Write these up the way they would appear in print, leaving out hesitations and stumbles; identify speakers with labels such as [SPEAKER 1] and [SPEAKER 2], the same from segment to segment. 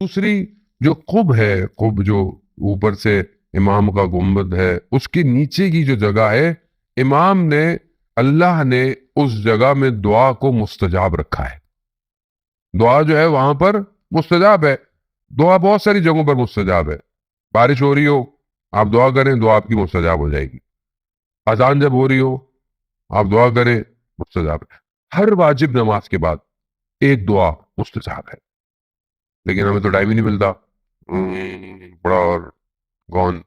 [SPEAKER 1] دوسری جو قب ہے، قب جو اوپر سے امام کا گنبد ہے، اس کے نیچے کی جو جگہ ہے، امام نے، اللہ نے اس جگہ میں دعا کو مستجاب رکھا ہے۔ دعا جو ہے وہاں پر مستجاب ہے۔ دعا بہت ساری جگہوں پر مستجاب ہے۔ بارش ہو رہی ہو، آپ دعا کریں، دعا آپ کی مستجاب ہو جائے گی۔ اذان جب ہو رہی ہو، آپ دعا کریں، مستجاب ہے۔ ہر واجب نماز کے بعد ایک دعا مستجاب ہے، لیکن ہمیں تو ٹائم ہی نہیں ملتا، بڑا اور گون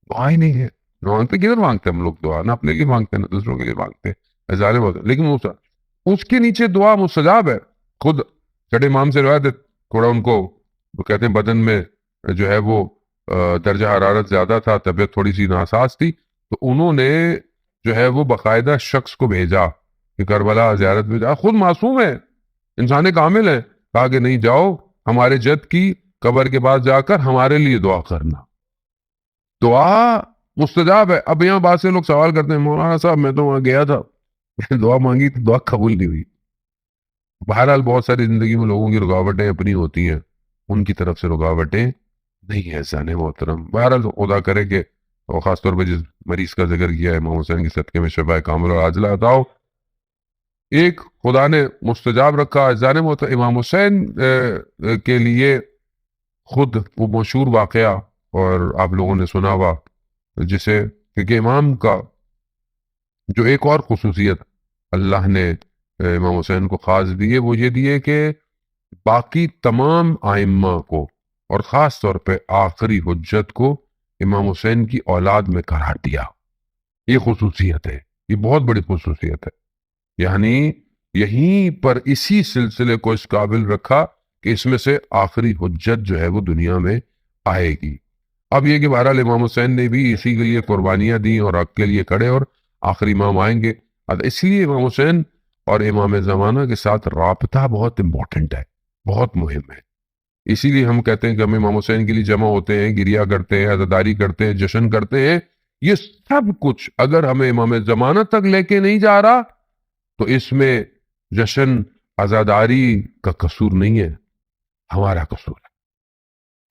[SPEAKER 1] دعا ہی نہیں ہے۔ مانگتے کدھر مانگتے ہم لوگ دعا؟ نہ اپنے لیے مانگتے ہیں، نہ دوسروں کے لیے مانگتے ہیں، ظالم ہوتے ہیں۔ لیکن اس کے نیچے دعا مستجاب ہے۔ خود چھٹے امام سے روایت ہے، تھوڑا ان کو، وہ کہتے ہیں بدن میں جو ہے وہ درجہ حرارت زیادہ تھا، طبیعت تھوڑی سی ناساز تھی، تو انہوں نے جو ہے وہ باقاعدہ شخص کو بھیجا کہ کربلا زیارت میں جا، خود معصوم ہے، انسان کامل ہے، کہا کہ نہیں جاؤ، ہمارے جد کی قبر کے پاس جا کر ہمارے لیے دعا کرنا۔ دعا مستجاب ہے۔ اب یہاں بات سے لوگ سوال کرتے ہیں، مولانا صاحب میں تو وہاں گیا تھا، دعا مانگی تو دعا قبول نہیں ہوئی۔ بہرحال بہت ساری زندگی میں لوگوں کی رکاوٹیں اپنی ہوتی ہیں، ان کی طرف سے رکاوٹیں نہیں ہے زانے محترم۔ بہرحال خدا کرے کہ، اور خاص طور پہ جس مریض کا ذکر کیا ہے، امام حسین کے صدقے میں شفا کامل اور عاجلہ عطا ہو، ایک خدا نے مستجاب رکھا زانے محترم۔ امام حسین کے لیے خود وہ مشہور واقعہ، اور آپ لوگوں نے سنا ہوا، جسے، کیونکہ امام کا جو ایک اور خصوصیت اللہ نے امام حسین کو خاص دیے، وہ یہ دیے کہ باقی تمام ائمہ کو، اور خاص طور پہ آخری حجت کو، امام حسین کی اولاد میں قرار دیا۔ یہ خصوصیت ہے، یہ بہت بڑی خصوصیت ہے۔ یعنی یہیں پر اسی سلسلے کو اس قابل رکھا کہ اس میں سے آخری حجت جو ہے وہ دنیا میں آئے گی۔ اب یہ کہ بہرحال امام حسین نے بھی اسی کے لیے قربانیاں دی اور حق کے لیے کھڑے، اور آخری امام آئیں گے۔ اس لیے امام حسین اور امام زمانہ کے ساتھ رابطہ بہت امپورٹنٹ ہے، بہت مہم ہے۔ اسی لیے ہم کہتے ہیں کہ ہم امام حسین کے لیے جمع ہوتے ہیں، گریہ کرتے ہیں، عزاداری کرتے ہیں، جشن کرتے ہیں۔ یہ سب کچھ اگر ہمیں امام زمانہ تک لے کے نہیں جا رہا، تو اس میں جشن، عزاداری کا قصور نہیں ہے، ہمارا قصور ہے۔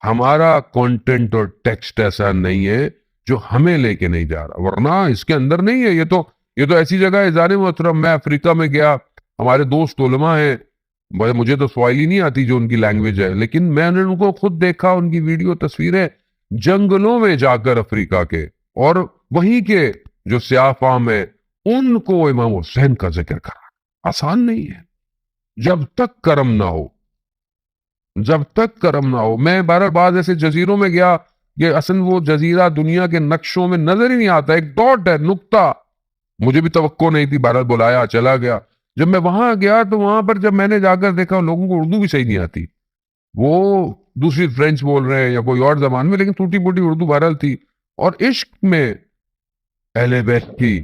[SPEAKER 1] ہمارا کانٹینٹ اور ٹیکسٹ ایسا نہیں ہے جو ہمیں لے کے نہیں جا رہا، ورنہ اس کے اندر نہیں ہے۔ یہ تو ایسی جگہ ہے جانے محترم، میں افریقہ میں گیا، ہمارے دوست علماء ہیں، مجھے تو سوائلی نہیں آتی جو ان کی لینگویج ہے، لیکن میں نے ان کو خود دیکھا، ان کی ویڈیو تصویریں، جنگلوں میں جا کر افریقہ کے، اور وہیں کے جو سیاہ فام ہیں، ان کو امام حسین کا ذکر کرا، آسان نہیں ہے، جب تک کرم نہ ہو، جب تک کرم نہ ہو۔ میں بہرحال بعض ایسے جزیروں میں گیا کہ اصل وہ جزیرہ دنیا کے نقشوں میں نظر ہی نہیں آتا، ایک ڈاٹ ہے، نقطہ، مجھے بھی توقع نہیں تھی، بہرحال بلایا، چلا گیا۔ جب میں وہاں گیا تو وہاں پر جب میں نے جا کر دیکھا، لوگوں کو اردو بھی صحیح نہیں آتی، وہ دوسری فرینچ بول رہے ہیں یا کوئی اور زبان میں، لیکن ٹوٹی پوٹی اردو بہرحال تھی، اور عشق میں اہل بیت کی،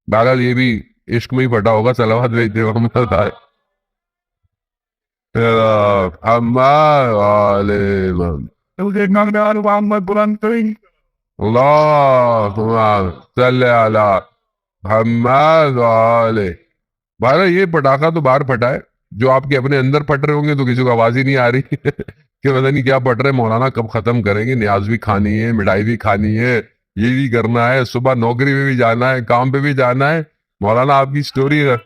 [SPEAKER 1] بہرحال یہ بھی عشق میں ہی پھٹا ہوگا، صلوات بھیجتے ہو ہم بتائے محمد اللہم صلی علی محمد وآلہ۔ بہرحال یہ پٹاخہ تو باہر پھٹا ہے، جو آپ کے اپنے اندر پھٹ رہے ہوں گے تو کسی کو آواز ہی نہیں آ رہی کہ پتہ نہیں کیا پھٹ رہے، مولانا کب ختم کریں گے، نیاز بھی کھانی ہے، مٹھائی بھی کھانی ہے، یہ بھی کرنا ہے، صبح نوکری پہ بھی جانا ہے، کام پہ بھی جانا ہے۔ مولانا آپ کی سٹوری ہے۔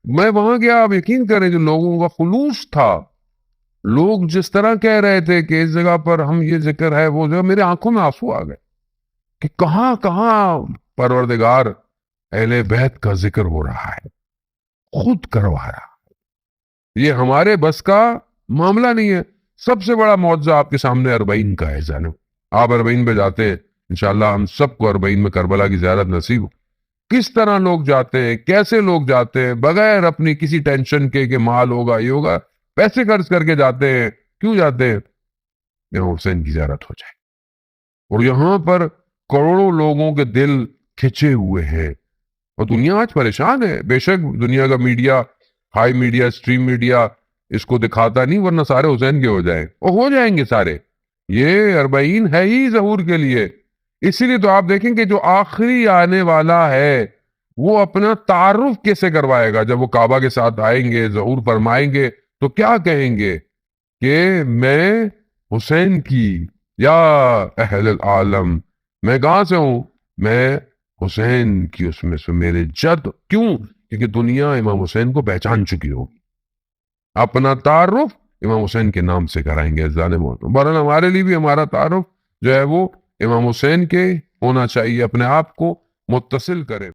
[SPEAKER 1] میں وہاں گیا، آپ یقین کریں جو لوگوں کا خلوص تھا، لوگ جس طرح کہہ رہے تھے کہ اس جگہ پر ہم یہ ذکر ہے وہ جگہ، میرے آنکھوں میں آنسو آ گئے کہ کہاں کہاں پروردگار اہل بیت کا ذکر ہو رہا ہے، خود کروا رہا ہے۔ یہ ہمارے بس کا معاملہ نہیں ہے۔ سب سے بڑا معجزہ آپ کے سامنے اربعین کا ہے جانب، آپ اربعین پہ جاتے ہیں، انشاءاللہ ہم سب کو اربعین میں کربلا کی زیارت نصیب ہو۔ کس طرح لوگ جاتے ہیں، کیسے لوگ جاتے ہیں، بغیر اپنی کسی ٹینشن کے کہ مال ہوگا یہ ہوگا، پیسے خرچ کر کے جاتے ہیں۔ کیوں جاتے ہیں؟ امام حسین کی زیارت ہو جائے۔ اور یہاں پر کروڑوں لوگوں کے دل کھچے ہوئے ہیں، اور دنیا آج پریشان ہے۔ بے شک دنیا کا media, high media, stream media اس کو دکھاتا نہیں، ورنہ سارے حسین کے ہو جائیں، اور ہو جائیں گے سارے۔ یہ اربعین ہے ہی ظہور کے لیے، اسی لیے تو آپ دیکھیں کہ جو آخری آنے والا ہے وہ اپنا تعارف کیسے کروائے گا؟ جب وہ کعبہ کے ساتھ آئیں گے، ظہور فرمائیں گے، تو کیا کہیں گے کہ میں حسین کی، یا اہل العالم، میں کہاں سے ہوں؟ میں حسین کی اس میں سے، میرے جد. کیوں؟ کیونکہ دنیا امام حسین کو پہچان چکی ہوگی. اپنا تعارف امام حسین کے نام سے کرائیں گے ظالموں. بہرحال ہمارے لیے بھی ہمارا تعارف جو ہے وہ امام حسین کے ہونا چاہیے، اپنے آپ کو متصل کرے.